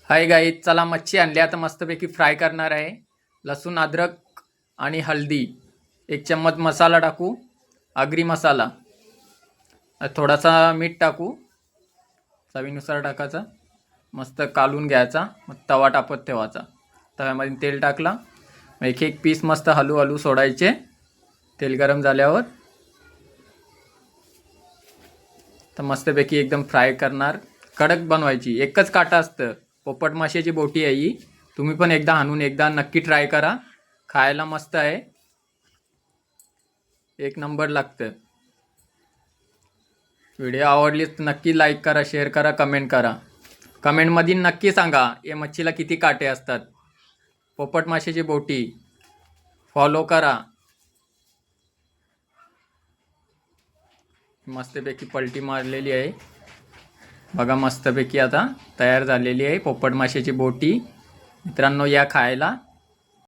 Hi guys, चला मच्छी आणली आता मस्तपैकी फ्राय करणार आहे. लसूण, अद्रक आणि हळदी, 1 चम्मच मसाला टाकू, आगरी मसाला, थोडासा मीठ टाकू, चवीनुसार टाकायचा. मस्त कालून घ्यायचा. मग तवा टाकत ठेवायचा. तव्यामध्ये तेल टाकला, एक एक पीस मस्त हलू सोडायचे. तेल गरम झाल्यावर तर मस्तपैकी एकदम फ्राय करणार. कडक बनवायची. एकच काटा असतं. पोपट माशाची बोटी आहे ही. तुम्ही पण एकदा आणून एकदा नक्की ट्राय करा. खायला मस्त आहे, एक नंबर लागतं. व्हिडिओ आवडलीच नक्की लाईक करा, शेअर करा, कमेंट करा. कमेंटमध्ये नक्की सांगा या मच्छीला किती काटे असतात. पोपट माशाची बोटी फॉलो करा. मस्तपैकी पलटी मारलेली आहे बघा. मस्तपैकी आता तयार झालेली आहे पोपट माशाची बोटी. मित्रांनो, या खायला.